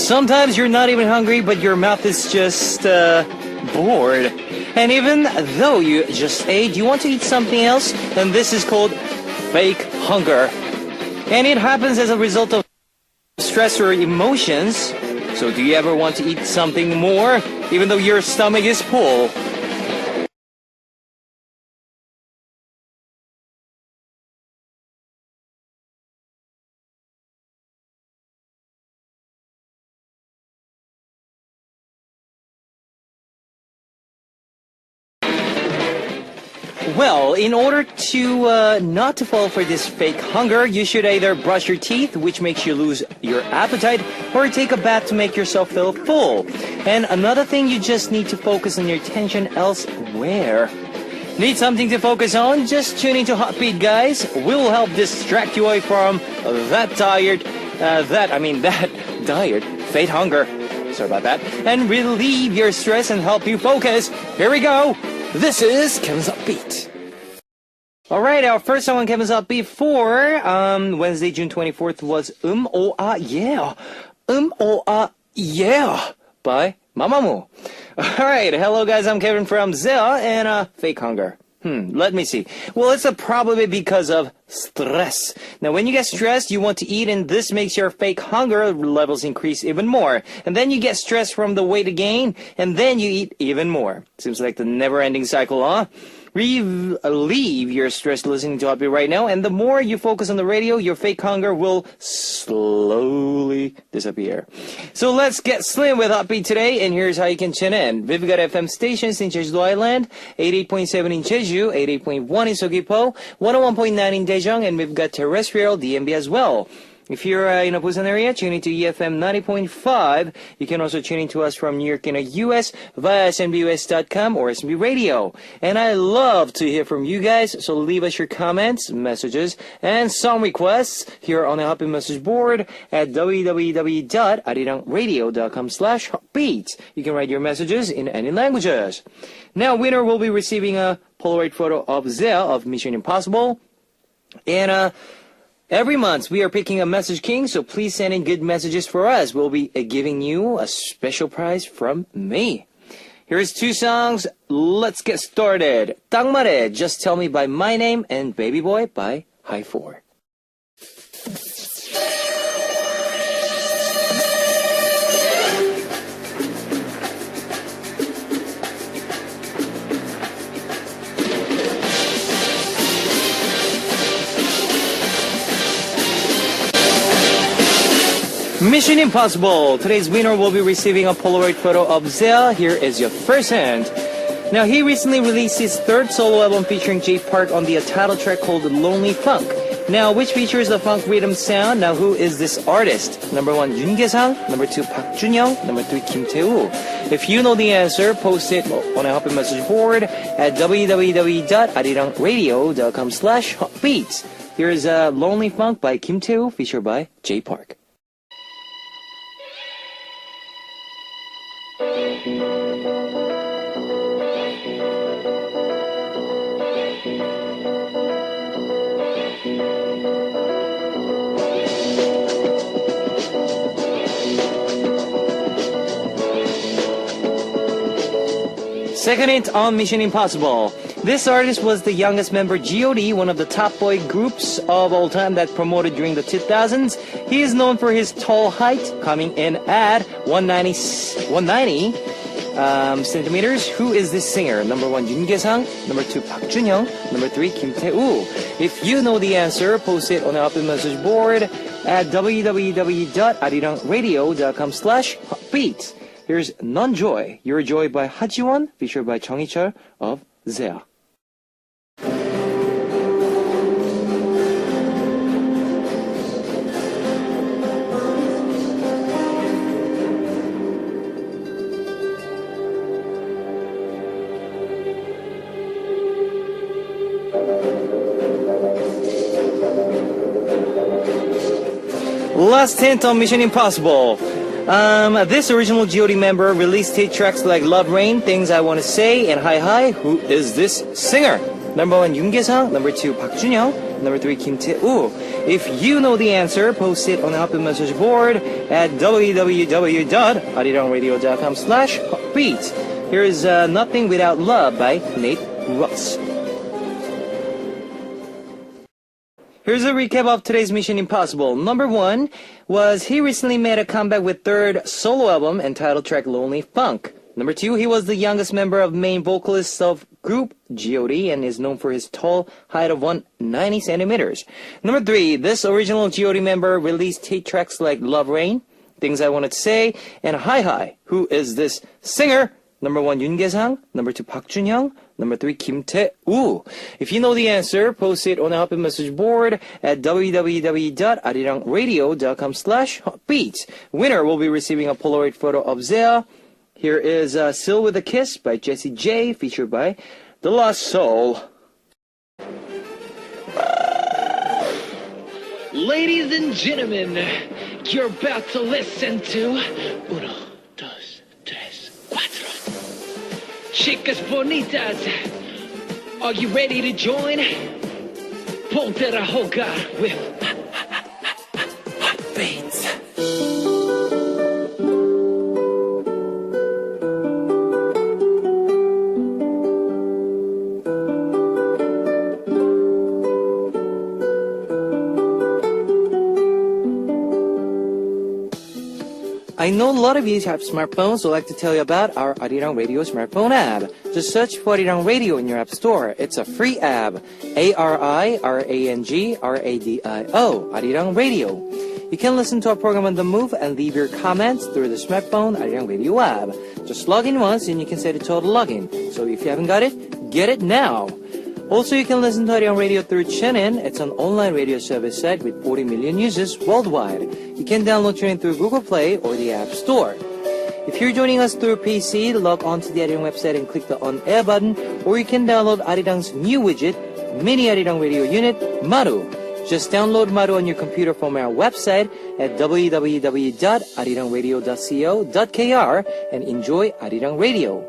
Sometimes you're not even hungry, but your mouth is just bored. And even though you just ate, you want to eat something else, and this is called fake hunger. And it happens as a result of stress or emotions. So do you ever want to eat something more, even though your stomach is full? Well, in order to not to fall for this fake hunger, you should either brush your teeth, which makes you lose your appetite, or take a bath to make yourself feel full. And another thing, you just need to focus on your attention elsewhere. Need something to focus on? Just tune into Heartbeat, guys. We'll help distract you away from that diet, fake hunger. Sorry about that. And relieve your stress and help you focus. Here we go. This is Kevin's Upbeat. Alright, our first song on Kevin's Upbeat for Wednesday, June 24th was Oh Ah Yeah. Oh Ah Yeah by Mamamoo. Alright, hello guys, I'm Kevin from ZEA and fake hunger. Let me see. Well, it's probably because of stress. Now, when you get stressed, you want to eat, and this makes your fake hunger levels increase even more. And then you get stressed from the weight gain, and then you eat even more. Seems like the never-ending cycle, huh? Relieve your stress listening to Heartbeat right now, and the more you focus on the radio, your fake hunger will slowly disappear. So let's get slim with Heartbeat today, and here's how you can tune in. We've got FM stations in Jeju Island, 88.7 in Jeju, 88.1 in Seogwipo, 101.9 in Daejeong, and we've got terrestrial DMB as well. If you're in a Busan area, tune into EFM 90.5. You can also tune into us from New York in the US via snbus.com or SNB Radio. And I love to hear from you guys, so leave us your comments, messages, and song requests here on the Heartbeat message board at www.arirangradio.com/heartbeat. You can write your messages in any languages. Now, winner will be receiving a Polaroid photo of ZEA of Mission Impossible. And, every month, we are picking a Message King, so please send in good messages for us. We'll be giving you a special prize from me. Here's two songs. Let's get started. 땅말해, Just Tell Me by My Name, and Baby Boy by High4. Mission Impossible. Today's winner will be receiving a Polaroid photo of ZEA. Here is your first hint. Now, he recently released his third solo album featuring Jay Park on the title track called Lonely Funk. Now, which features the funk rhythm sound? Now, who is this artist? Number 1, Yoon Kye-sang. Number 2, Park Jun-young. Number 3, Kim Tae-woo. If you know the answer, post it on a Heartbeat message board at www.arirangradio.com/heartbeat. Here is Lonely Funk by Kim Tae-woo, featured by Jay Park. Second hint on Mission Impossible. This artist was the youngest member, G.O.D., one of the top boy groups of all time that promoted during the 2000s. He is known for his tall height, coming in at 190 centimeters. Who is this singer? Number 1, Yoon Kye-sang. Number 2, Park Jun-young. Number 3, Kim Tae-woo. If you know the answer, post it on the Heartbeat message board at www.arirangradio.com/heartbeat. Here's Non-Joy, Your Joy by Hajiwon, featured by Jung Hee-chul of ZEA. Last hint on Mission Impossible. This original G.O.D. member released hit tracks like Love Rain, Things I Want to Say, and Hi Hi. Who is this singer? Number 1, Yoon Kye-sang. Number 2, Park Jun-young. Number 3, Kim Tae-woo. If you know the answer, post it on the Hotbit message board at www.arirangradio.com/heartbeat. Here is Nothing Without Love by Nate Russ. Here's a recap of today's Mission Impossible. Number 1 was he recently made a comeback with third solo album and title track Lonely Funk. Number 2, he was the youngest member of main vocalists of group G.O.D. and is known for his tall height of 190 centimeters. Number 3, this original G.O.D. member released hit tracks like Love Rain, Things I Wanted to Say, and Hi Hi. Who is this singer? Number 1, Yoon Kye-sang. Number 2, Park Jun-young. Number 3, Kim Tae-woo. If you know the answer, post it on the Hotbit message board at www.arirangradio.com/heartbeat. Winner will be receiving a Polaroid photo of Zea. Here is Still With A Kiss by Jessie J, featured by The Lost Soul. Ladies and gentlemen, you're about to listen to Uno, Dos, Tres, Cuatro. Chicas bonitas, are you ready to join? Ponte a jugar with Heartbeats. I know a lot of you have smartphones, so I'd like to tell you about our Arirang Radio smartphone app. Just search for Arirang Radio in your app store. It's a free app. ARIRANGRADIO, Arirang Radio. You can listen to our program on the move and leave your comments through the smartphone Arirang Radio app. Just log in once and you can set it to auto login. So if you haven't got it, get it now. Also, you can listen to Arirang Radio through TuneIn. It's an online radio service site with 40 million users worldwide. You can download TuneIn through Google Play or the App Store. If you're joining us through PC, log on to the Arirang website and click the On Air button, or you can download Arirang's new widget, Mini Arirang Radio Unit, Maru. Just download Maru on your computer from our website at www.arirangradio.co.kr and enjoy Arirang Radio.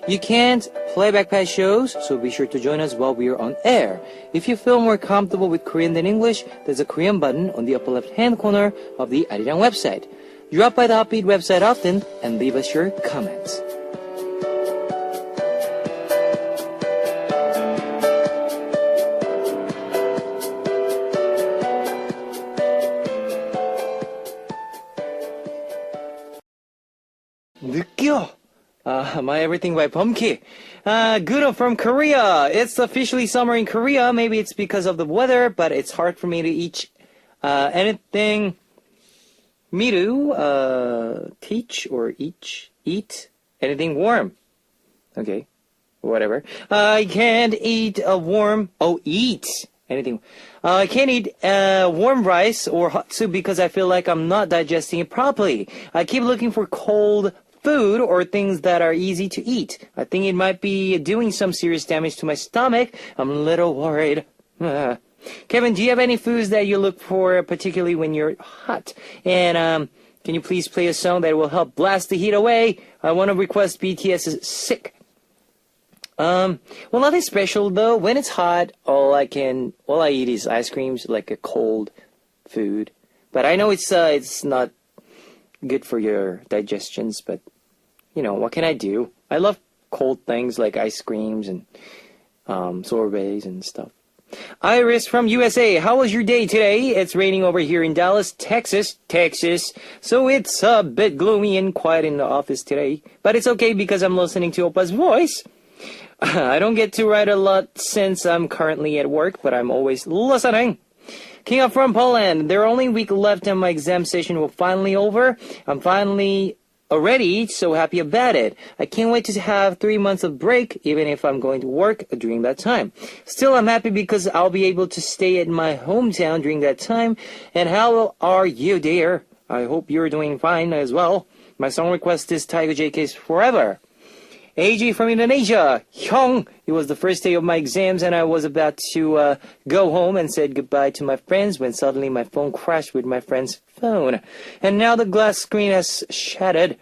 You can't play back past shows, so be sure to join us while we are on air. If you feel more comfortable with Korean than English, there's a Korean button on the upper left-hand corner of the Arirang website. Drop by the Heartbeat website often and leave us your comments. 느껴! My Everything by Bumki. Guno from Korea. It's officially summer in Korea. Maybe it's because of the weather, but it's hard for me to eat anything. Me to teach or eat anything warm. Okay, whatever. I can't eat eat anything. I can't eat warm rice or hot soup because I feel like I'm not digesting it properly. I keep looking for cold food or things that are easy to eat. I think it might be doing some serious damage to my stomach. I'm a little worried. Kevin, do you have any foods that you look for, particularly when you're hot? And can you please play a song that will help blast the heat away? I want to request BTS's Sick. Well, nothing special though. When it's hot, all I eat is ice creams, like a cold food. But I know it's not good for your digestions, but you know, what can I do? I love cold things like ice creams and sorbets and stuff. Iris from USA, how was your day today? It's raining over here in Dallas, Texas, so it's a bit gloomy and quiet in the office today, but it's okay because I'm listening to Oppa's voice. I don't get to write a lot since I'm currently at work, but I'm always listening. King up from Poland, there are only a week left and my exam session will finally over. I'm finally already so happy about it. I can't wait to have 3 months of break, even if I'm going to work during that time. Still, I'm happy because I'll be able to stay at my hometown during that time. And how are you, dear? I hope you're doing fine as well. My song request is Tiger JK's Forever. AJ from Indonesia, Hyung, it was the first day of my exams and I was about to go home and said goodbye to my friends when suddenly my phone crashed with my friend's phone. And now the glass screen has shattered.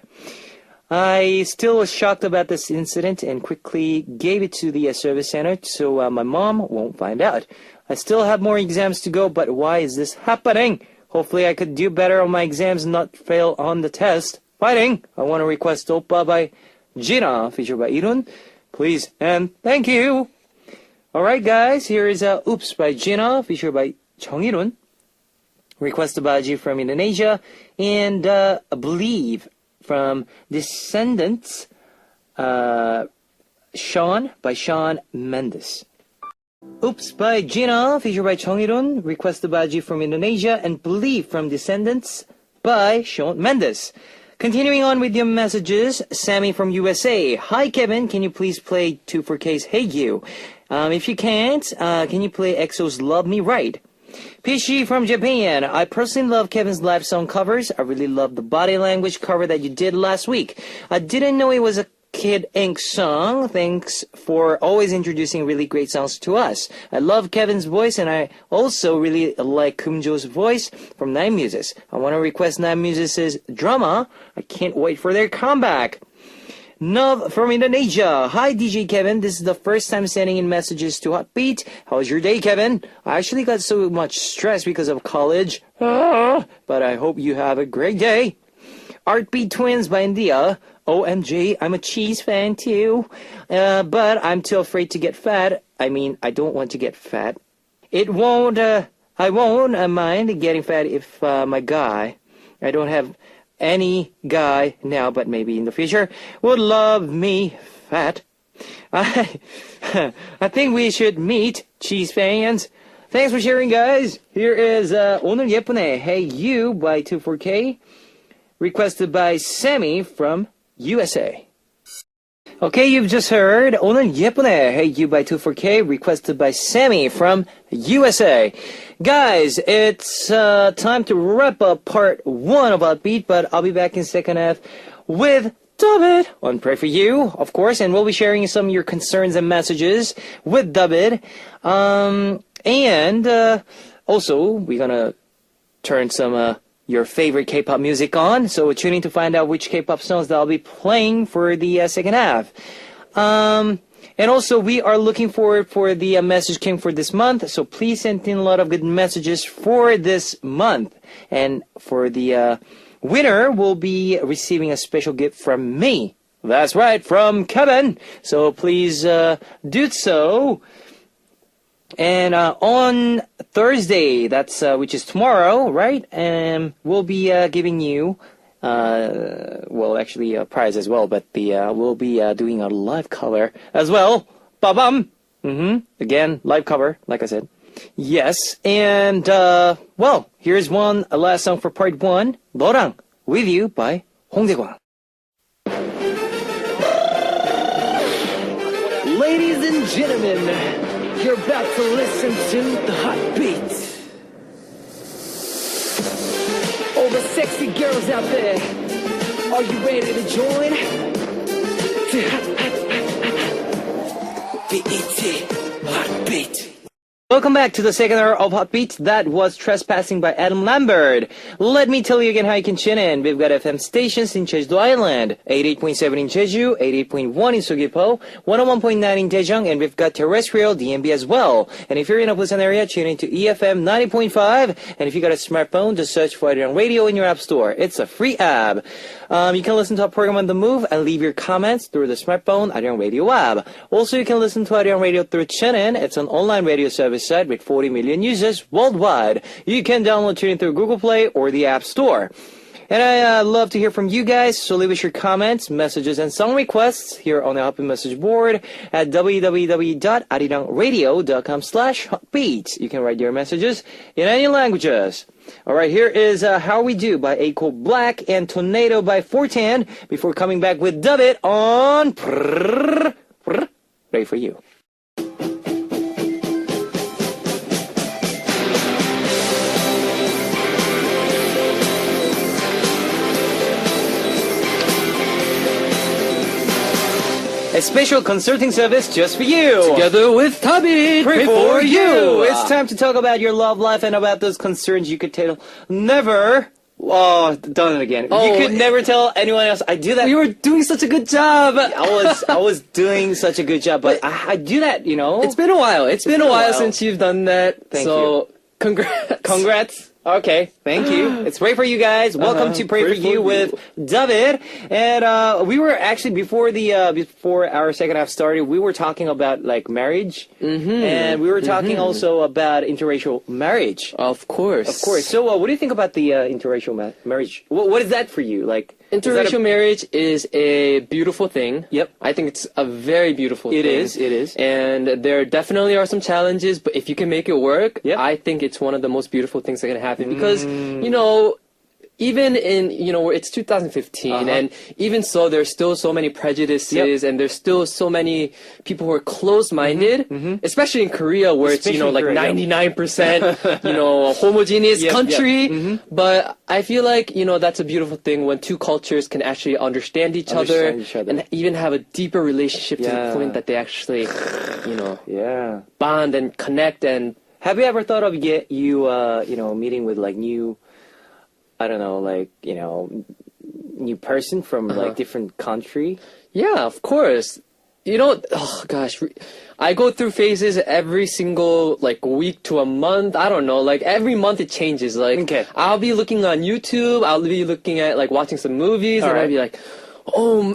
I still was shocked about this incident and quickly gave it to the service center so my mom won't find out. I still have more exams to go, but why is this happening? Hopefully I could do better on my exams and not fail on the test. Fighting! I want to request Oppa by Jina, featured by Irun. Please and thank you! Alright guys, here is Oops by Jina, featured by Jeongirun. Request Baji from Indonesia. And Believe from Descendants, Sean by Shawn Mendes. Oops by Jina, featured by Jeongirun. Request Baji from Indonesia. And Believe from Descendants by Shawn Mendes. Continuing on with your messages, Sammy from USA. Hi Kevin, can you please play 2-4K's Hey You? If you can't, can you play EXO's Love Me Right? Pishi from Japan. I personally love Kevin's live song covers. I really love the body language cover that you did last week. I didn't know it was a Kid Ink song. Thanks for always introducing really great songs to us. I love Kevin's voice, and I also really like Kumjo's voice from Nine Muses. I want to request Nine Muses' Drama. I can't wait for their comeback. Nov from Indonesia. Hi DJ Kevin, this is the first time sending in messages to Hotbeat. How's your day, Kevin? I actually got so much stress because of college, but I hope you have a great day. Artbeat Twins by India. OMG, I'm a cheese fan too, but I'm too afraid to get fat. I mean, I don't want to get fat. I won't mind getting fat if my guy, I don't have any guy now, but maybe in the future, would love me fat. I think we should meet, cheese fans. Thanks for sharing, guys. Here is 오늘 예쁘네, Hey You by 2-4K, requested by Sammy from USA. Okay, you've just heard 오늘 예쁘네, Hey You by 2-4K, requested by Sammy from USA. Guys, it's time to wrap up part 1 of Upbeat, but I'll be back in second half with David on Pray For You, of course, and we'll be sharing some of your concerns and messages with David. And also, we're gonna turn some your favorite K-pop music on, so tune in to find out which K-pop songs that I'll be playing for the second half. And also, we are looking forward for the Message King for this month, so please send in a lot of good messages for this month. And for the winner, we'll be receiving a special gift from me. That's right, from Kevin. So please do so. And on Thursday, that's which is tomorrow, right? We'll be giving you, well, actually a prize as well, but we'll be doing a live cover as well. Ba-bam! Again, live cover, like I said. Yes, and well, here's a last song for part 1. 너랑 With You by 홍대광. Ladies and gentlemen, you're about to listen to the Heartbeat. All the sexy girls out there, are you ready to join? BET Heartbeat. Welcome back to the second hour of Hotbeat. That was Trespassing by Adam Lambert. Let me tell you again how you can tune in. We've got FM stations in Jeju Island, 88.7 in Jeju, 88.1 in Sugipo, 101.9 in Daejeong, and we've got terrestrial DMB as well. And if you're in a Busan area, tune in to EFM 90.5. And if you got a smartphone, just search for Arirang Radio in your app store. It's a free app. You can listen to our program on the move and leave your comments through the smartphone Arirang Radio app. Also, you can listen to Arirang Radio through TuneIn. It's an online radio service site with 40 million users worldwide. You can download TuneIn through Google Play or the App Store. And I love to hear from you guys, so leave us your comments, messages, and song requests here on the Hotbeat message board at www.arirangradio.com/hotbeat. You can write your messages in any languages. Alright, here is How We Do by Aiko Black and Tornado by Fortan before coming back with David on Pray For You. A special consulting service just for you. Together with David, Pray for you. It's time to talk about your love life and about those concerns you could tell never Oh, done it again. Oh, You could never tell anyone else. I do that. We were doing such a good job. I was doing such a good job, but I do that, you know. It's been a while. It's been a while since you've done that. Thank so, congrats. Congrats. Okay, thank you. It's Pray For You, guys. Welcome to Pray, Pray for for You You. with David. And we were actually before our second half started, we were talking about like marriage, and we were talking also about interracial marriage. Of course. Of course. So, what do you think about the interracial marriage? What is that for you? Like Interracial marriage is a beautiful thing. Yep. I think it's a very beautiful thing. It is. And there definitely are some challenges, but if you can make it work, Yep. I think it's one of the most beautiful things that can happen. Because, you know, even in, you know, it's 2015, and even so, there's still so many prejudices, and there's still so many people who are closed-minded, especially in Korea, where it's, you know, like Especially in Korea, 99%, you know, homogeneous Yep, country. But I feel like, you know, that's a beautiful thing when two cultures can actually understand each other and even have a deeper relationship to the Yeah. point that they actually, you know, Yeah. bond and connect. And Have you ever thought of you know, meeting with like new, I don't know, like, you know, new person from like different country? yeah, of course. You know, oh gosh, I go through phases every single like week to a month. I don't know, like every month it changes. Like Okay. I'll be looking on YouTube, I'll be looking at like watching some movies, and I'll Alright. be like,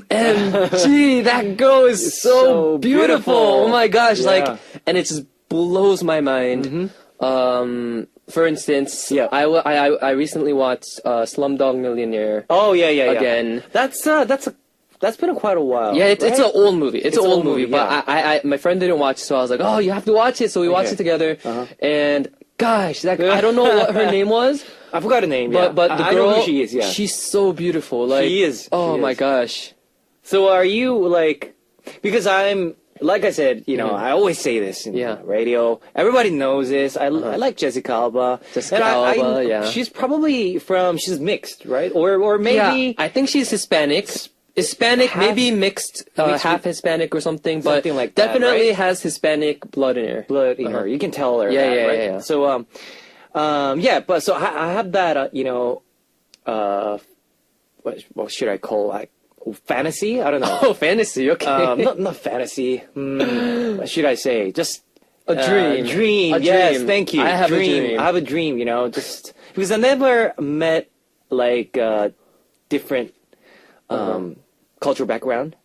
OMG, that girl is so beautiful. Oh my gosh, Yeah. like, and it just blows my mind. For instance, Yeah. I recently watched Slumdog Millionaire Oh yeah. again. That's been quite a while. Yeah, it's an right? old movie. It's an old movie, but yeah. I my friend didn't watch it, so I was like, oh, you have to watch it. So we watched it together, and gosh, that I don't know what her name was, I forgot her name. but the I girl, know who she is. Yeah. she's so beautiful. Like She is. Oh She my is. gosh. So are you like? Because I'm. Like I said, you know, I always say this in Yeah. radio. Everybody knows this. I like Jessica Alba. Jessica And Alba, yeah. She's probably she's mixed, right? Or maybe. Yeah, I think she's Hispanic. Hispanic, Half- maybe mixed, mixed half with- Hispanic or something, but Something like that, definitely right? has Hispanic blood in her. blood in her. You can tell her. Yeah, that, yeah, right? yeah. So, yeah, but so I have that, you know, what should I call like fantasy? I don't know. Oh, fantasy. Okay. Not fantasy. What should I say? Just A dream. Dream. A Yes, dream. thank you. I have a dream. I have a dream. You know, just because I never met like different cultural background.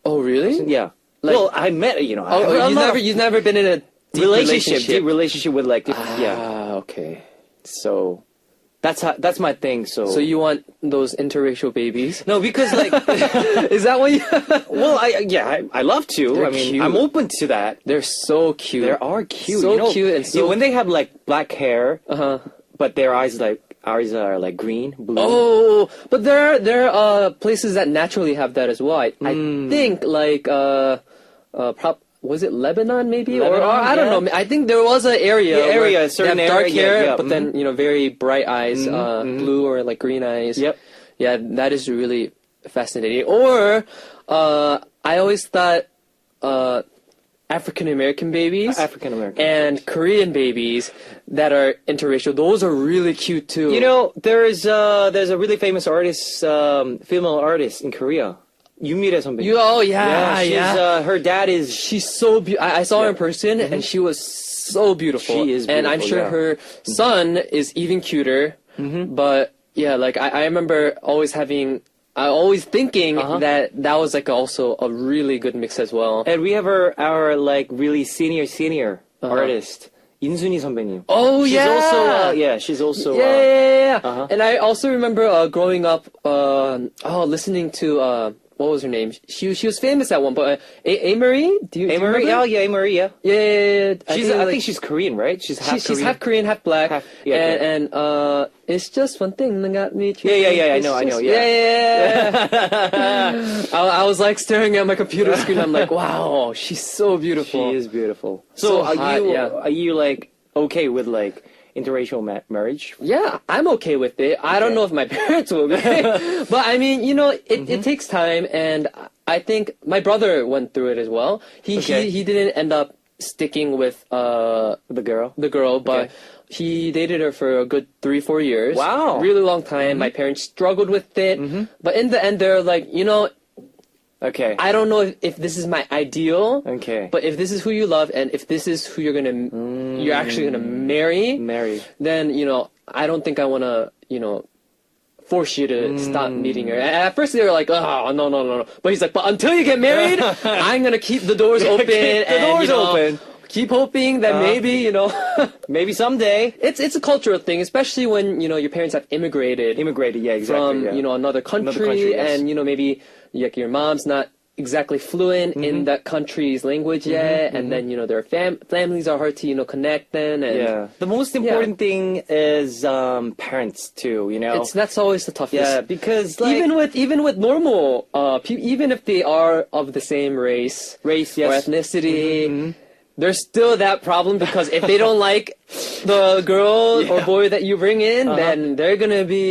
Oh, really? Yeah. Like- well, I met. You know. I have Oh, a lot of you've never been in a deep relationship. deep relationship with like different. Yeah. Ah, okay. So that's my thing. So you want those interracial babies? no, because like Is that what you? well, I love to. They're I mean, cute. I'm open to that. They're so cute. They are cute. So you know, cute and so- you know, when they have like black hair, Uh-huh. but their eyes are like green, blue. Oh, but there are places that naturally have that as well. I think like was it Lebanon maybe or Lebanon, I don't yeah. know. I think there was an area. Yeah, area, where a certain they have dark area, hair, yeah, but then you know very bright eyes, blue or like green eyes. Yep. Yeah, that is really fascinating. Or I always thought African American babies. African American. And Korean babies that are interracial, those are really cute too. You know, there's a really famous artist, female artist in Korea, Yumire 선배님. Oh yeah, she's, yeah. her dad is. She's so beautiful. I saw her in person, and she was so beautiful. She is and I'm beautiful, sure yeah. her son is even cuter. But yeah, like I remember always thinking that was like also a really good mix as well. And we have our like really senior artist, 인순이 선배님. Oh she's yeah, also she's also yeah. And I also remember growing up, listening to what was her name? She was famous at one point. A Marie? Do you Amory. remember? Oh yeah, Amory. Yeah. Yeah. I think she's Korean, right? She's Half Korean, half black. And it's just one thing that got me. Yeah, I It's know, just- yeah. I was like staring at my computer screen. I'm like, wow, she's so beautiful. She is beautiful. So So, hot, are you like okay with like interracial marriage? Yeah, I'm okay with it. I don't know if my parents will be. But I mean, you know, it takes time, and I think my brother went through it as well. He Okay. he didn't end up sticking with The girl. but Okay. he dated her for a good 3-4 years. Wow. Really long time. My parents struggled with it, but in the end, they're like, Okay. I don't know if this is my ideal. Okay. But if this is who you love, and if this is who you're actually gonna marry, Marry. then I don't think I wanna force you to stop meeting her. And at first they were like, oh no. But he's like, but until you get married, I'm gonna keep the doors open. Keep the doors open. Keep hoping that maybe Maybe someday. it's a cultural thing, especially when your parents have immigrated Immigrated, yeah, exactly. from yeah. another country, country, yes. and maybe like your mom's not exactly fluent in that country's language yet, and then their families are hard to connect then, and Yeah. The most important thing is parents too, that's always the toughest. Yeah, because like even with normal even if they are of the same race race, or yes. ethnicity, there's still that problem, because if they don't like the girl or boy that you bring in, then they're gonna be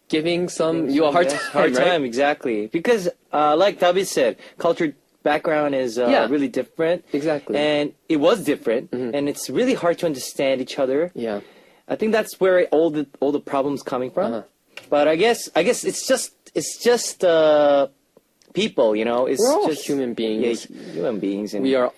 giving you a hard time, hard right? time, exactly. Because like David said, culture background is really different. Exactly. And it was different, and it's really hard to understand each other. Yeah. I think that's where all the problems coming from. But I guess it's just people, It's We're all just human beings. Yeah, human beings, and We are,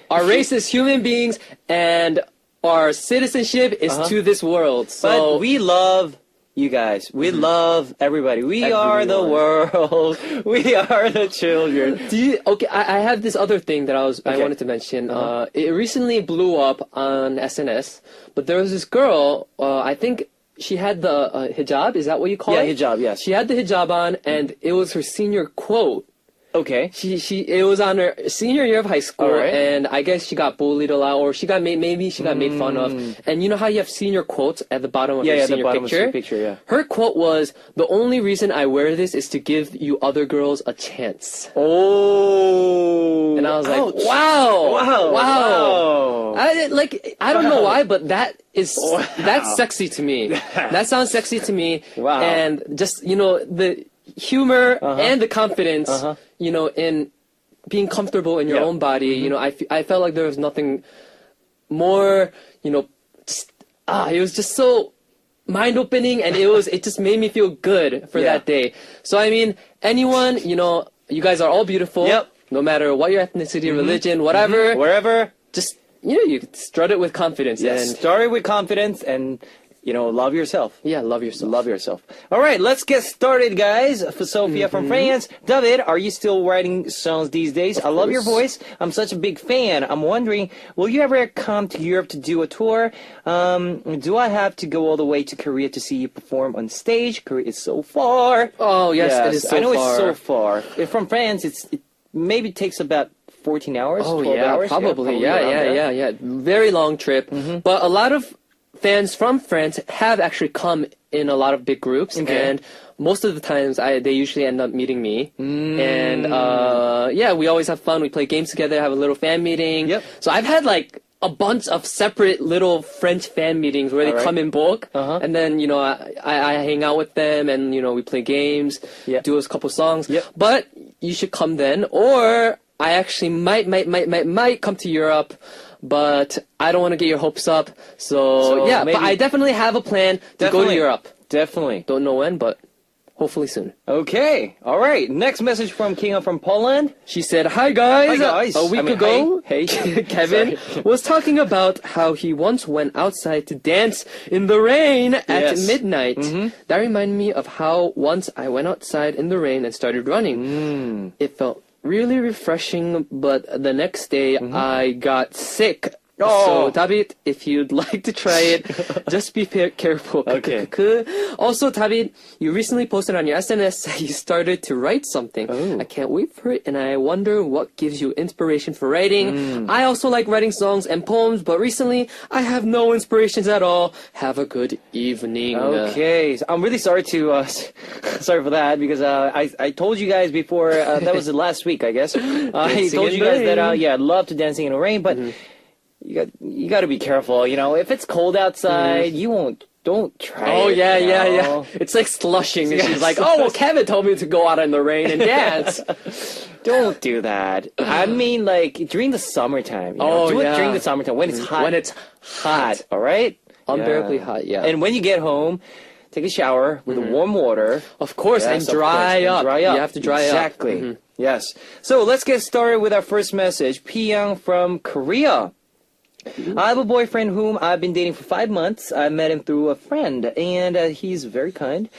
our race is human beings, and our citizenship is to this world. So But we love you guys. We love everybody. We are the world. We are the children. okay, I have this other thing that I wanted to mention. It recently blew up on SNS, but there was this girl, I think she had the hijab, is that what you call it? Yeah, hijab, yes. She had the hijab on, and it was her senior quote. Okay. It was on her senior year of high school, All right. and I guess she got bullied a lot, or she got made fun of. And you know how you have senior quotes at the bottom of your the senior bottom of picture? the picture, yeah. Her quote was, "The only reason I wear this is to give you other girls a chance." Oh. And I was like, Ouch. wow. I don't know why, but that's sexy to me. That sounds sexy to me. Wow. And just, the humor and the confidence, in being comfortable in your own body. I felt like there was nothing more, it was just so mind-opening, and it just made me feel good for that day. So, I mean, anyone, you guys are all beautiful. Yep. No matter what your ethnicity, religion, whatever. Wherever. Just, you strut it with confidence. Yes. And Start it with confidence and, love yourself. yeah, love yourself. Love yourself. All right, let's get started, guys. For Sophia from France. David, are you still writing songs these days? I love your voice. I'm such a big fan. I'm wondering, will you ever come to Europe to do a tour? Do I have to go all the way to Korea to see you perform on stage? Korea is so far. Oh, yes, it is so I know far. it's so far. If from France, it maybe takes about 14 hours, 12 hours. Probably. around there. Yeah. Very long trip. But a lot of fans from France have actually come in a lot of big groups, and most of the times they usually end up meeting me. And we always have fun. We play games together, have a little fan meeting. Yep. So I've had like a bunch of separate little French fan meetings where they come in bulk, and then I hang out with them, and we play games, do a couple songs. Yep. But you should come then, or I actually might come to Europe, but I don't want to get your hopes up. So yeah, maybe- but I definitely have a plan to go to Europe. Definitely. Don't know when, but hopefully soon. Okay. All right. Next message from Kinga from Poland. She said, "Hi guys. Hi, guys. A week I mean, ago, hey. Kevin Sorry. was talking about how he once went outside to dance in the rain at Yes. midnight. That reminded me of how once I went outside in the rain and started running. It felt really refreshing, but the next day I got sick. Oh. So, David, if you'd like to try it, just be careful. Okay. Also, David, you recently posted on your SNS that you started to write something. Oh. I can't wait for it, and I wonder what gives you inspiration for writing. I also like writing songs and poems, but recently I have no inspirations at all. Have a good evening. Okay, so I'm really sorry to sorry for that, because I told you guys before that was the last week, I guess. I Dancing told in you the guys that rain. I love to dancing in the rain, but you got to be careful. If it's cold outside, you won't don't try Oh it. yeah, you yeah, yeah. know? It's like slushing, and Yeah, she's like, "Oh, well, Kevin told me to go out in the rain and dance." Don't do that. I mean, like during the summertime. You know? Oh, Do it yeah. during the summertime when it's hot. When it's hot, all right? unbearably hot, yeah. And when you get home, take a shower with warm water. Of course, Yes, and of dry course, up. and dry up. You have to dry exactly. up. Yes. So let's get started with our first message. Piyang from Korea. I have a boyfriend whom I've been dating for 5 months. I met him through a friend, and he's very kind,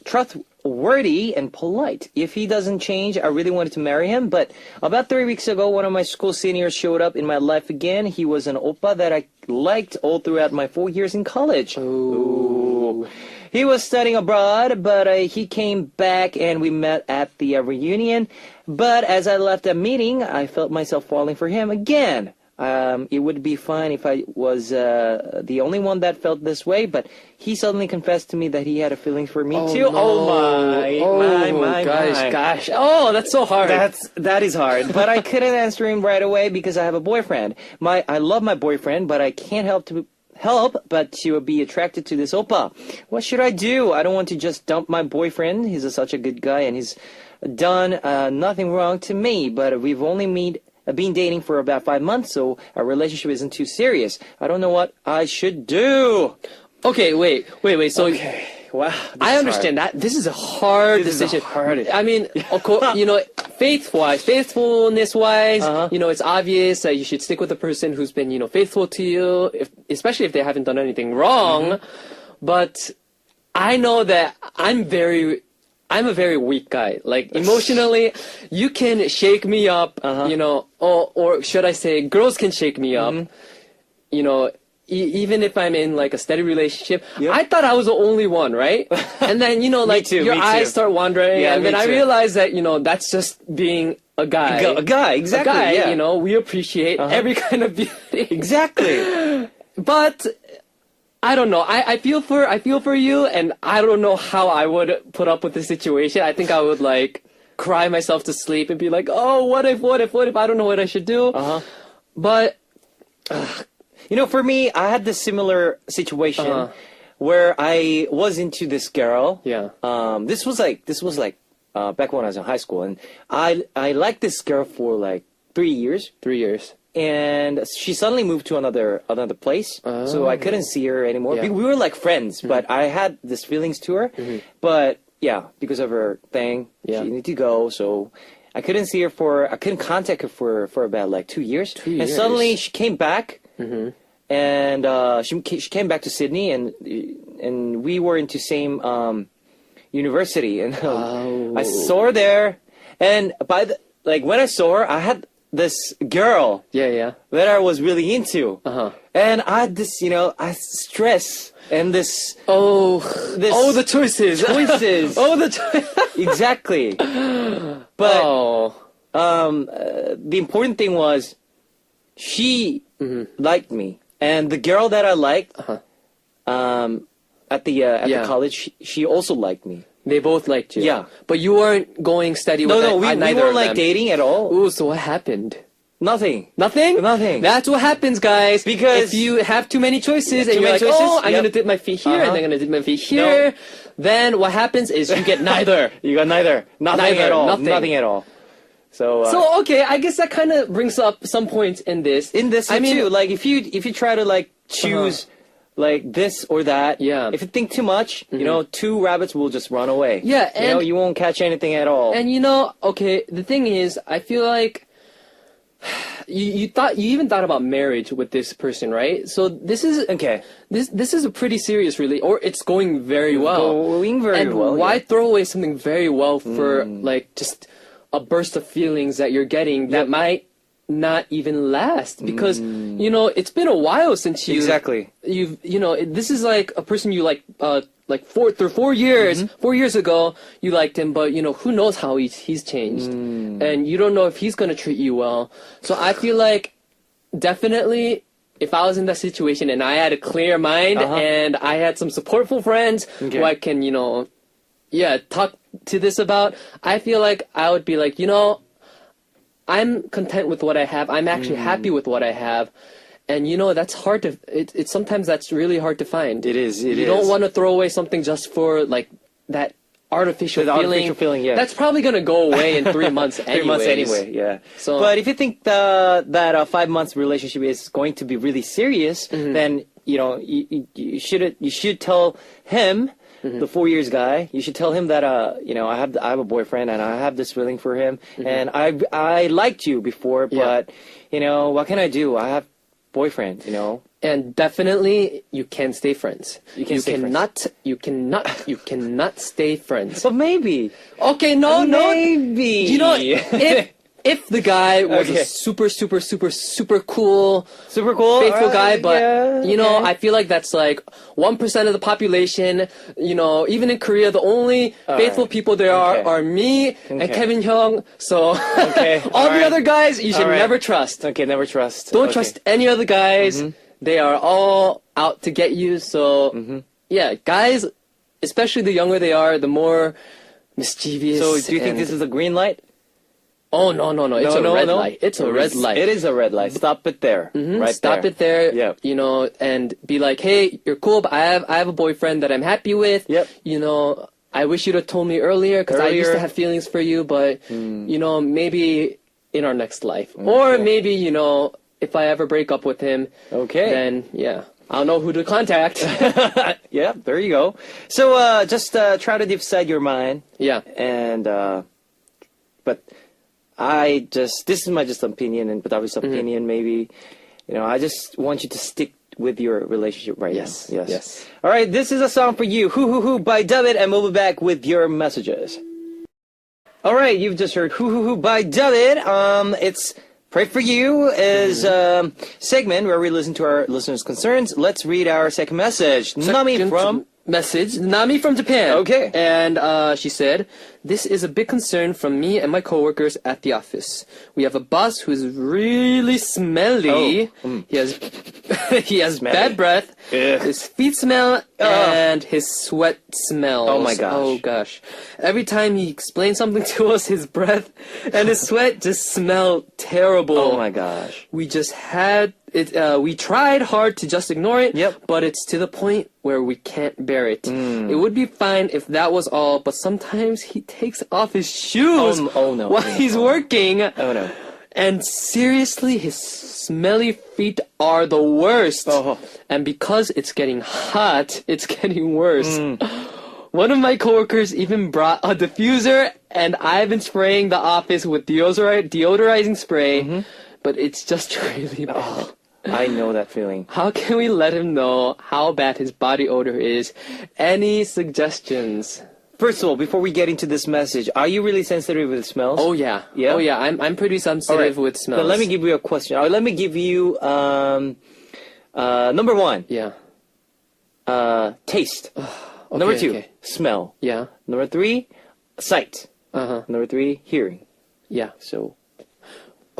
trustworthy, and polite. If he doesn't change, I really wanted to marry him. But about 3 weeks ago, one of my school seniors showed up in my life again. He was an oppa that I liked all throughout my 4 years in college. Ooh. He was studying abroad, but he came back and we met at the reunion. But as I left that meeting, I felt myself falling for him again. It would be fine if I was the only one that felt this way, but he suddenly confessed to me that he had a feeling for me too. no. Oh my, gosh. Oh, that's so hard. That is hard. But I couldn't answer him right away because I have a boyfriend. I love my boyfriend, but I can't help but to be attracted to this oppa. What should I do? I don't want to just dump my boyfriend. He's such a good guy and he's done nothing wrong to me, but we've only been dating for about 5 months, so our relationship isn't too serious. I don't know what I should do. Okay, wait. So Wow. I understand that this is a hard decision. I mean, of course, faithfulness-wise, it's obvious that you should stick with the person who's been, faithful to you, especially if they haven't done anything wrong. But I know that I'm a very weak guy. Like, emotionally, you can shake me up, or should I say, girls can shake me up, even if I'm in, like, a steady relationship. Yep. I thought I was the only one, right? And then, like, too, your me eyes too. start wandering, Yeah, and then me I too. realized that, that's just being a guy. A guy, exactly. A guy, yeah. we appreciate every kind of beauty. Exactly. But I don't know. I feel for you, and I don't know how I would put up with the situation. I think I would like cry myself to sleep and be like, "Oh, what if? I don't know what I should do." But for me, I had this similar situation where I was into this girl. yeah, This was like back when I was in high school, and I liked this girl for like 3 years. 3 years. And she suddenly moved to another place, so I couldn't see her anymore. Yeah. We were like friends, but I had these feelings to her. But yeah, because of her thing, Yeah. she needed to go, so I couldn't see her I couldn't contact her for about like 2 years. 2 And years. suddenly she came back, and she came back to Sydney, and we were into same university, and I saw her there, and when I saw her, I had this girl Yeah. that I was really into. And I had this, stress and this Oh, the choices. choices. the choices. Exactly. But Oh. the important thing was she liked me. And the girl that I liked at the college, she also liked me. They both liked you. Yeah. But you weren't going steady with No, we neither weren't of like them. dating at all. Ooh, so what happened? Nothing. Nothing? Nothing. That's what happens, guys. Because- if you have too many choices Too and you're many like, choices, oh, I'm yep. going to dip my feet here and I'm going to dip my feet here, then what happens is you get neither. You got neither. Nothing Neither, at all. nothing. at all. So, So, okay, I guess that kind of brings up some points in this. I mean, too, like if you try to like choose like this or that, Yeah. if you think too much, 2 rabbits will just run away. Yeah, and- you won't catch anything at all. And okay, the thing is, I feel like you even thought about marriage with this person, right? So this is okay. This is a pretty serious, really, or it's going very well. Going very and well. why yeah. throw away something very well for like just a burst of feelings that you're getting that might not even last because it's been a while since Exactly. this is like a person you like 4 years 4 years ago you liked him, but who knows how he's changed, and you don't know if he's gonna treat you well. So I feel like definitely if I was in that situation and I had a clear mind and I had some supportful friends who I can talk to this about, I feel like I would be like, I'm content with what I have. I'm actually happy with what I have. And that's hard to. It's sometimes that's really hard to find. It is. You don't want to throw away something just for like that artificial The feeling. artificial feeling, yeah. That's probably gonna go away in 3 months. 3 months anyway. Yeah. So- but if you think that a 5 months relationship is going to be really serious, then you should tell him. The 4 years guy, you should tell him that I have a boyfriend and I have this feeling for him, and I liked you before, but what can I do? I have boyfriend, And definitely, you can stay friends. You cannot You cannot stay friends. But maybe. Okay, no. Maybe. If the guy was Okay. a super, super, super, super cool, Super cool. faithful guy, but yeah, I feel like that's like 1% of the population. Even in Korea, the only faithful people there Okay. are me and Okay. Kevin Hyung. So Okay, all the alright. other guys, you should Alright. never trust. Okay, never trust. Don't Okay. trust any other guys. They are all out to get you. So yeah, guys, especially the younger they are, the more mischievous. So do you think and- this is a green light? Oh no! It's a red light. It's a red light. It is a red light. Stop it there. Right Stop there. it there. Yep. And be like, hey, you're cool, but I have a boyfriend that I'm happy with. Yep. I wish you'd have told me earlier because I used to Earlier. have feelings for you, but maybe in our next life, or maybe if I ever break up with him, Okay. then yeah, I'll know who to contact. Yeah, there you go. So just try to decide your mind, Yeah. and but this is my just opinion, but obviously opinion maybe. I just want you to stick with your relationship right Yes, now. yes. All right, this is a song for you, Hoo Hoo Hoo by David, and we'll be back with your messages. All right, you've just heard Hoo Hoo Hoo by David. It's Pray For You is a segment where we listen to our listeners' concerns. Let's read our second message. Nami from... Nami from Japan. Okay. And she said, "This is a big concern from me and my coworkers at the office. We have a boss who is really smelly. He has he has bad breath. Ugh. His feet smell and his sweat smells. Oh my gosh. Oh gosh. Every time he explains something to us, his breath and his sweat just smell terrible. Oh my gosh. We just had it. We tried hard to just ignore it. Yep. But it's to the point where we can't bear it. It would be fine if that was all, but sometimes he takes off his shoes Oh, no. while he's working. Oh no. And seriously, his smelly feet are the worst. Oh. And because it's getting hot, it's getting worse. One of my coworkers even brought a diffuser, and I've been spraying the office with deodorizing spray, but it's just really bad. I know that feeling. How can we let him know how bad his body odor is? Any suggestions? First of all, before we get into this message, are you really sensitive with smells? Oh yeah. Yeah? Oh yeah. I'm pretty sensitive with smells. So let me give you a question. Let me give you number one. Yeah. Taste. Number two, okay. smell. Yeah. Number three, sight. Uh-huh. Number three, hearing. Yeah. So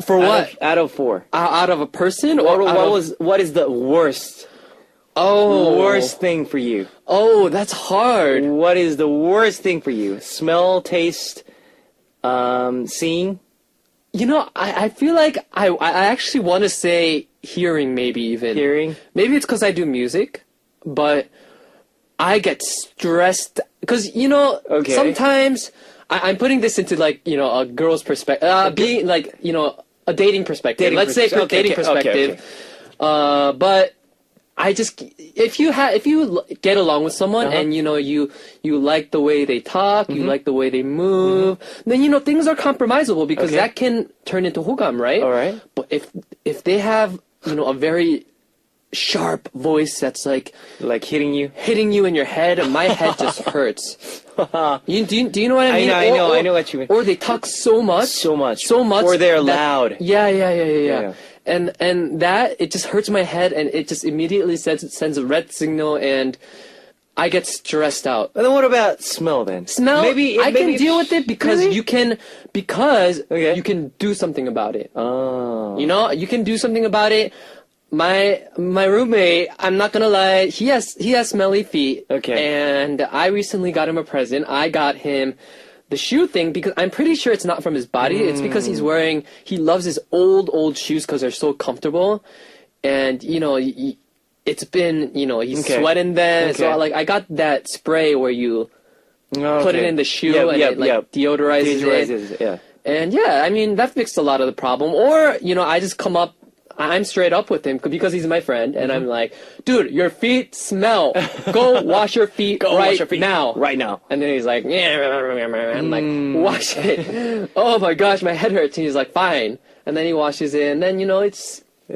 For what? Out of four. Out of a person or What is the worst thing for you? Oh, that's hard. What is the worst thing for you? Smell, taste, seeing. I feel like I actually want to say hearing, maybe even. Hearing? Maybe it's because I do music, but I get stressed because Okay. sometimes I'm putting this into like a girl's perspective, being like a dating perspective. Dating Let's say perspective. dating Okay, perspective. But I just if you get along with someone and you like the way they talk, you like the way they move, then things are compromisable because Okay. that can turn into hogam, right? All right. But if they have a very sharp voice that's like Like hitting you. hitting you in your head, my head just hurts. Do you know what I mean? I know what you mean. Or they talk so much. So much. So much. Or they're that- loud. Yeah. And that, it just hurts my head and it just immediately sends a red signal and I get stressed out. And then what about smell then? Smell, I can deal with it because Really? you can do something about it. Oh. You can do something about it. My roommate, I'm not gonna lie, he has smelly feet. Okay. And I recently got him a present. I got him the shoe thing because I'm pretty sure it's not from his body. It's because he loves his old shoes because they're so comfortable. and it's been he's Okay. sweating them. Okay. So I got that spray where you put it in the shoe and it deodorizes it. Yeah. And yeah, I mean, that fixed a lot of the problem. Or, I just come up, I'm straight up with him because he's my friend. And I'm like, dude, your feet smell. Go wash your feet now. Right now. And then he's like, I'm like, wash it. Oh my gosh, my head hurts. And he's like, fine. And then he washes it. And then,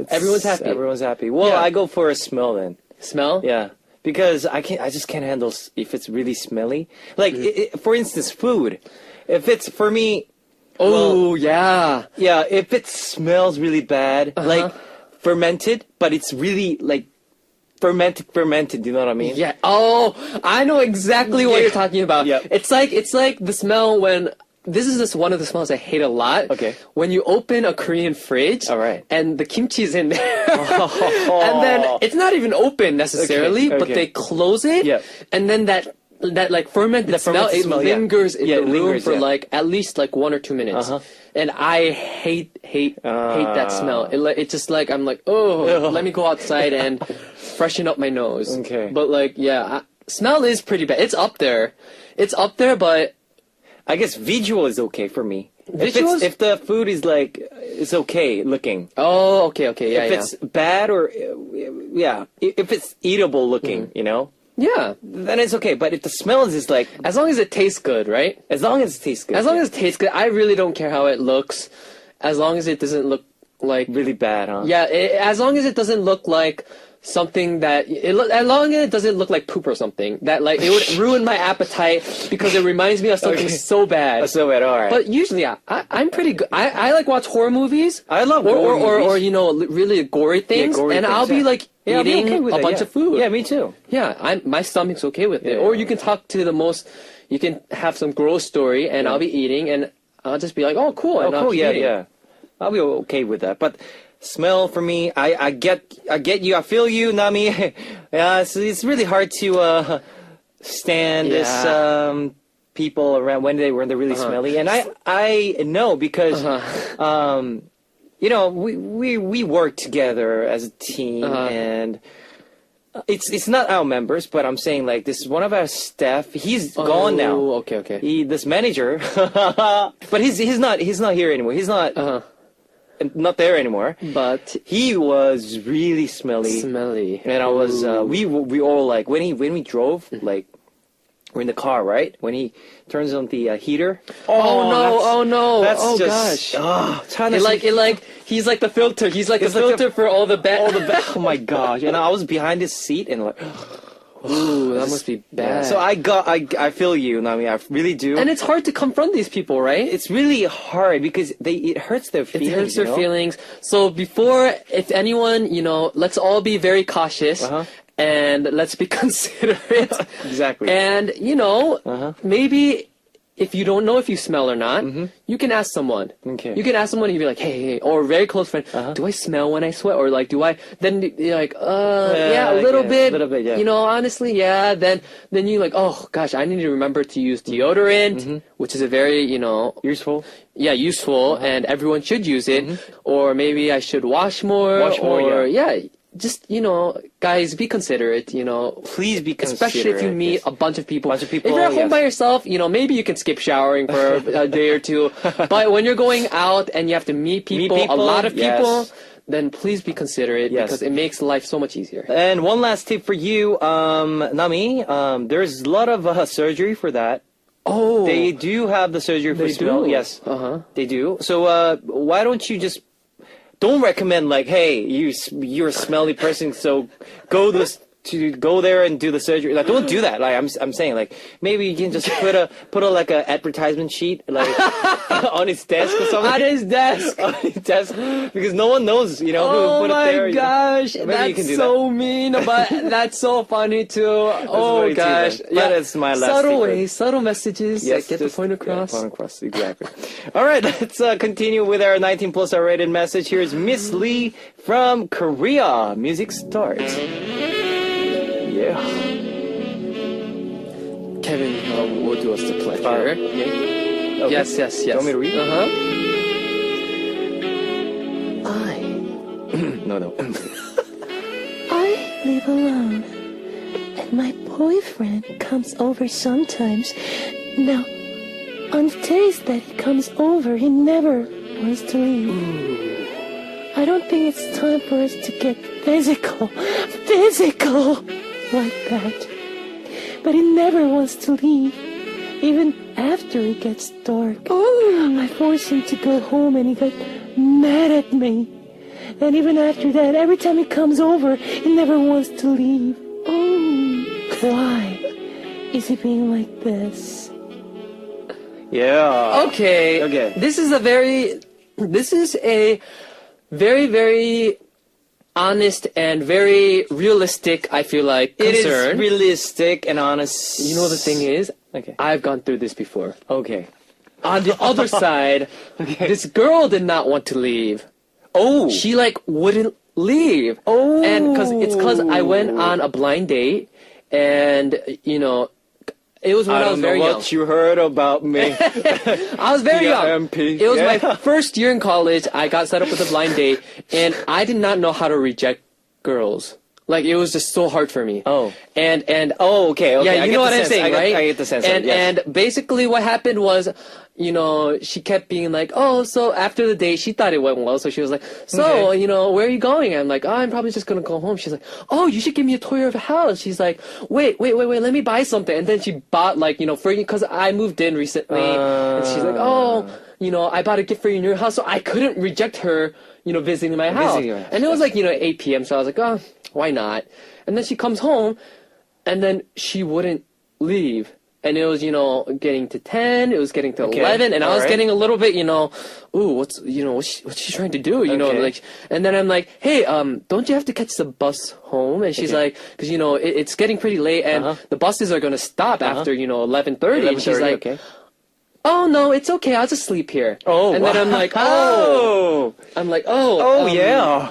everyone's happy. Everyone's happy. Well, Yeah. I go for a smell then. Smell? Yeah. Because I just can't handle if it's really smelly. Like, for instance, food. If it's, for me, Oh, yeah. yeah, if it smells really bad, like fermented, but it's really like fermented, you know what I mean? Yeah. Oh, I know exactly what you're talking about. Yep. It's like the smell when this is just one of the smells I hate a lot. Okay. When you open a Korean fridge, All right. and the kimchi's in there, and then it's not even open necessarily, Okay, but okay. they close it, Yep. and then that like fermented smell, fermented it smell, yeah. lingers in Yeah, the it room lingers, for yeah. like at least like 1 or 2 minutes. And I hate that smell. It just like I'm like, oh, let me go outside and freshen up my nose. Okay. But like, yeah, smell is pretty bad. It's up there. It's up there, but I guess visual is okay for me. Visuals? If the food is like, it's okay looking. oh, okay, yeah, If yeah. it's bad or, yeah, if it's eatable looking, Yeah, then it's okay. But if the smell is like, as long as it tastes good, right? as long as it tastes good. As long as it tastes good, I really don't care how it looks. As long as it doesn't look like really bad, huh? yeah, as long as it doesn't look like something that as long as it doesn't look like poop or something that like it would ruin my appetite because it reminds me of something Okay. so bad. So bad, all right. But usually, I'm pretty good. I like watch horror movies. I love or horror or movies. really gory things, gory and things, I'll be yeah. like Yeah, I'll be eating okay with a it, bunch yeah. of food. Yeah, me too. Yeah, my stomach's okay with it. Yeah. Or you can talk to the most. You can have some gross story, and I'll be eating, and I'll just be like, "Oh, cool!" Oh, and I'll cool. keep Yeah, eating. yeah. I'll be okay with that. But smell for me, I get you. I feel you, Nami. Yeah, it's really hard to stand this people around when they're really smelly, and I know because we work together as a team and. It's not our members, but I'm saying like this is one of our staff. He's gone now. Oh, okay. This manager, but he's not here anymore. He's not there anymore. But He was really smelly, smelly. and I was we all like when we drove like we're in the car, right? When he turns on the heater. Oh no! That's Oh just, gosh! He's like the filter. He's like the It's like filter for all the bad. oh my gosh! And I was behind his seat and like. Ooh, that must be bad. So I feel you, Nami. I really do. and it's hard to confront these people, right? It's really hard because it hurts their It feelings. hurts their you know? feelings. So before, if anyone, let's all be very cautious and let's be considerate. Exactly. And, maybe if you don't know if you smell or not, you can ask someone. Okay. You can ask someone, you'd be like, hey, or a very close friend, do I smell when I sweat? Or like, do I, then you're like, yeah, a little bit. Yeah. Honestly, yeah. Then you're like, oh gosh, I need to remember to use deodorant, which is a very, Useful. yeah, useful, and everyone should use it. Or maybe I should wash more. Wash more, or, yeah. just, guys, be considerate, Please be considerate. especially if you meet yes. a bunch of people. Bunch of people, If you're at home yes. by yourself, maybe you can skip showering for a day or two. But when you're going out and you have to meet people, a people, lot of people, yes. then please be considerate Yes. because it makes life so much easier. And one last tip for you, Nami. There's a lot of surgery for that. Oh, They do have the surgery for They smell. do? Yes, Uh-huh. they do. So why don't you just don't recommend like, hey, you're a smelly person, so go there and do the surgery. Like, don't do that. Like, I'm saying, like, maybe you can just put a like a advertisement sheet like on his desk or something. at his desk. On his desk, because no one knows, who Oh put it there. my gosh, Maybe you can that's do so mean, but that's so funny too. Oh funny too, gosh, then. That is my last subtle secret. ways, subtle messages that get the just- point across. Yeah, point across, exactly. All right, let's continue with our 19 plus R-rated message. Here's Miss Lee from Korea. Music starts. Yeah. Kevin will do us the pleasure. Okay. Yes. You want me to read? I No, no. I live alone, and my boyfriend comes over sometimes. Now, on the days that he comes over, he never wants to leave. I don't think it's time for us to get physical like that. But he never wants to leave, even after it gets dark. I force him to go home, and he got mad at me. And even after that, every time he comes over, he never wants to leave. Why is he being like this? Yeah. Okay. Okay. This is a very very honest and very realistic, I feel like, It concern. is realistic and honest. You know, the thing is, Okay. I've gone through this before. Okay. On the other side, this girl did not want to leave. Oh. She like wouldn't leave. Oh. And because I went on a blind date, and you know, it was when I was very young. What you heard about me. I was very young. PMP. It was Yeah. my first year in college. I got set up with a blind date, and I did not know how to reject girls. Like, it was just so hard for me. Oh. And Oh, okay. yeah, I you get know what the I'm sense. saying, right? I get the sense. And yes. and basically what happened was, you know, she kept being like, oh, so after the date, she thought it went well, so she was like, so, Okay. you know, where are you going? I'm like, oh, I'm probably just gonna go home. She's like, oh, you should give me a tour of the house. She's like, wait, let me buy something. And then she bought, like, you know, for you, because I moved in recently, and she's like, oh, you know, I bought a gift for you in your house, so I couldn't reject her, you know, visiting my house. Visiting your house, And it was like, you know, 8 p.m., so I was like, oh, why not? And then she comes home, and then she wouldn't leave. And it was, you know, getting to 10, it was getting to 11, and I was alright. getting a little bit, you know, ooh, what's she trying to do, you know, Okay. like, and then I'm like, hey, don't you have to catch the bus home? And she's Okay. like, because, you know, it's getting pretty late, and the buses are going to stop after, you know, 11:30, and she's 11:30, like, okay. oh, no, it's okay, I'll just sleep here. Oh, and then I'm like, oh. I'm like, oh. Oh, yeah.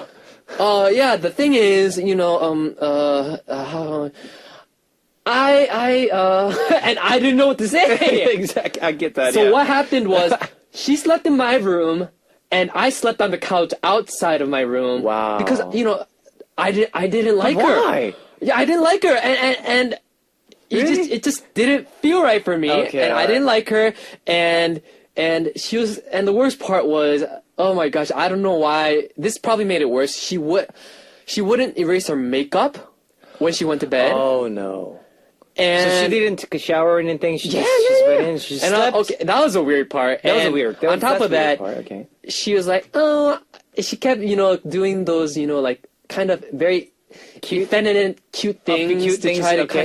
Yeah, the thing is, you know, and I didn't know what to say. Exactly. I get that. So yeah. what happened was, she slept in my room, and I slept on the couch outside of my room. Wow. Because, you know, I didn't like her. Why? Yeah, I didn't like her, and Really? it just didn't feel right for me, Okay, and I didn't like her, and she was, and the worst part was, oh my gosh, I don't know why. This probably made it worse. She wouldn't erase her makeup when she went to bed. Oh, no. And So she didn't take a shower or anything? She Yeah, just, yeah, just yeah. went in, she just And slept? okay, that was a weird part. That was a And weird. on top that's of a weird that, part, okay. she was like, oh, she kept, you know, doing those, you know, like, kind of very feminine, cute things cute to things, try to okay.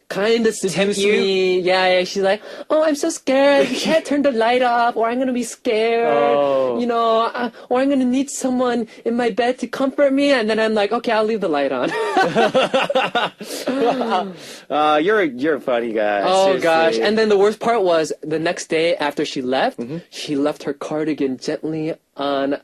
kind of seduce you? me. Yeah, she's like, oh, I'm so scared. You can't turn the light off, or I'm gonna be scared. Oh. You know, or I'm gonna need someone in my bed to comfort me. And then I'm like, okay, I'll leave the light on. You're a funny guy. Oh seriously. gosh! And then the worst part was the next day after she left, Mm-hmm. she left her cardigan gently on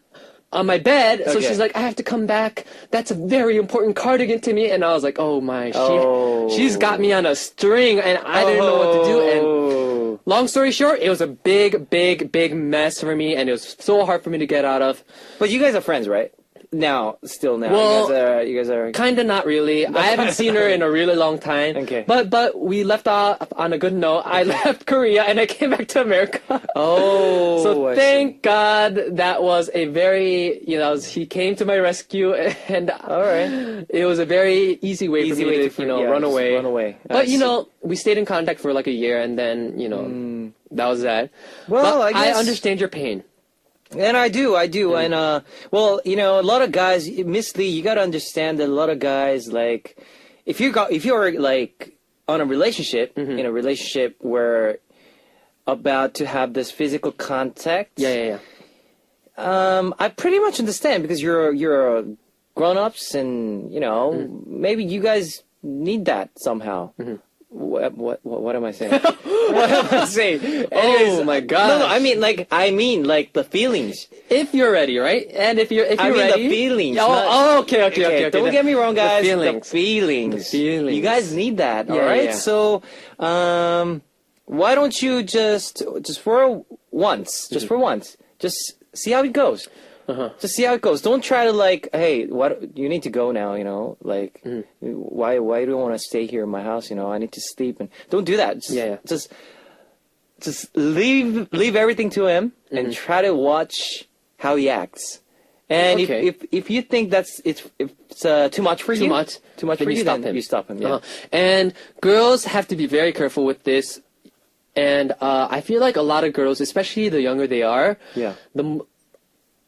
my bed. So Okay. she's like, "I have to come back. That's a very important cardigan to me." And I was like, "Oh my, Oh. she's got me on a string, and I didn't know what to do." And Oh. long story short, it was a big mess for me, and it was so hard for me to get out of. But you guys are friends, right? Still now. Well, you guys are. Kinda not really. I haven't seen her in a really long time. Okay. But we left off on a good note. I left Korea and I came back to America. Oh. So I thank God that was a very, you know, he came to my rescue, and All right. it was a very easy way Easy for me way to, to you know, yeah, run just away. Run away. But you So- know, we stayed in contact for like a year, and then you know, that was that. Well, but I guess- understand your pain. And I do, and well, you know, a lot of guys, Miss Lee, you gotta understand that a lot of guys, like, if you're like on a relationship, in a relationship where about to have this physical contact, Yeah. I pretty much understand because you're grown-ups, and you know, maybe you guys need that somehow. What am I saying? What am I saying? Oh my gosh. No, I mean like the feelings. If you're ready, right? And if you're I mean ready, the feelings. Oh, not- okay. Don't get me wrong, guys. The feelings. The feelings. The feelings. You guys need that, all Yeah, right? yeah. So, why don't you just for once, just see how it goes? Just see how it goes. Don't try to like, hey, what you need to go now, you know? Like, why do you want to stay here in my house? You know, I need to sleep, and don't do that. Just leave everything to him and try to watch how he acts. And if you think it's too much for you, too much then for you you, stop then him. you stop him. Yeah. And girls have to be very careful with this. And I feel like a lot of girls, especially the younger they are, the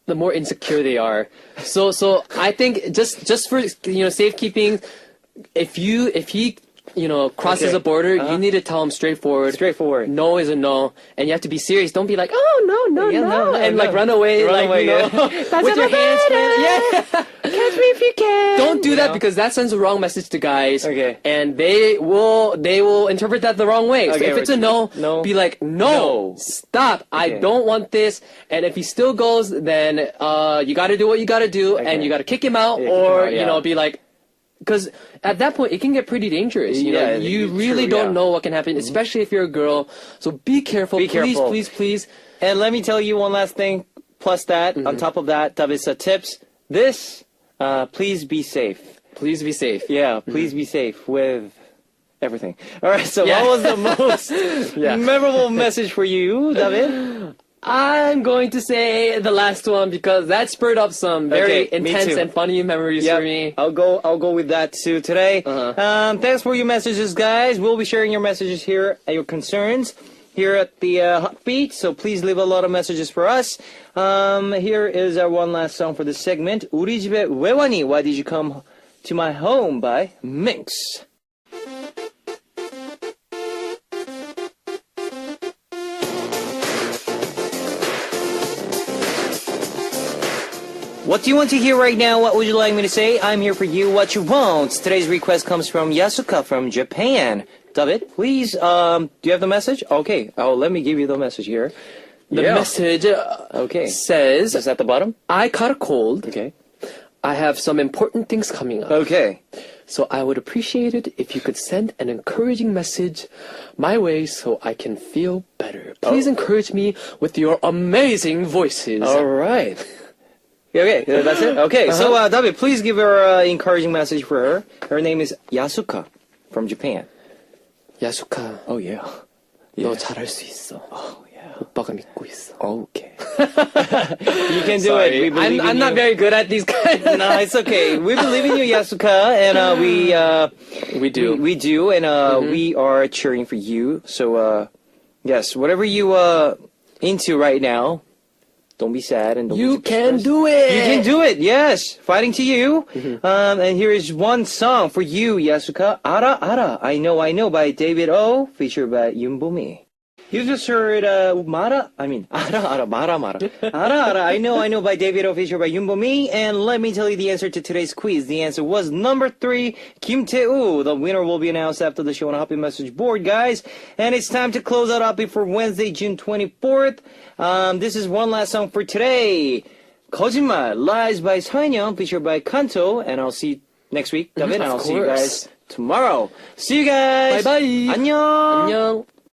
more insecure they are. So I think just for safekeeping, if he crosses a border, you need to tell him straightforward. No is a no, and you have to be serious. Don't be like, oh no, and like run away, with your hands. Catch me if you can. Don't do that because that sends the wrong message to guys. Okay. And they will interpret that the wrong way. So if it's a no, be like, no, stop. I don't want this. And if he still goes, then you got to do what you got to do, and you got to kick him out, be like. Because at that point, it can get pretty dangerous. You really don't know what can happen, especially if you're a girl. So be careful. Please. And let me tell you one last thing. Plus that, on top of that, Davisa tips. Please be safe. Please be safe. Yeah, please be safe with everything. All right, so what was the most memorable message for you, David? I'm going to say the last one because that spurred up some very intense and funny memories for me. I'll go with that too today. Thanks for your messages, guys. We'll be sharing your messages here at your concerns here at the Hot Beat. So please leave a lot of messages for us. Here is our one last song for this segment. 우리 집에 왜 왔니? Why did you come to my home by Minx. What do you want to hear right now? What would you like me to say? I'm here for you. What you want? Today's request comes from Yasuka from Japan. David, please, do you have the message? Okay. Oh, let me give you the message here. The message says... Is at the bottom? I caught a cold. Okay. I have some important things coming up. Okay. So I would appreciate it if you could send an encouraging message my way so I can feel better. Please encourage me with your amazing voices. All right. Okay, that's it? Okay, so David, please give her an encouraging message for her. Her name is Yasuka from Japan. 야수카. Oh, yeah. 너 잘할 수 있어. Oh, yeah. 오빠가 믿고 있어. Okay. You can do it. We believe in I'm not you. very good at these kinds. No, it's okay. We believe in you, Yasuka, and We do. We do, and we are cheering for you. So, yes, whatever you into right now, don't be sad and don't You be can depressed. do it. You can do it. Yes, fighting to you. And here is one song for you, Yasuka. Ara Ara, I Know by David O, featured by Yunbomi. You just heard Ara Ara, Mara. Ara Ara, I Know by David O, featured by Yunbomi. And let me tell you the answer to today's quiz. The answer was number 3, Kim Tae-woo. The winner will be announced after the show on Happy Message board, guys. And it's time to close out Happy for Wednesday, June 24th. This is one last song for today. 거짓말, Lies by Sanyeong, featured by Kanto. And I'll see you next week, David. And I'll see you guys tomorrow. See you guys. Bye-bye. 안녕. 안녕.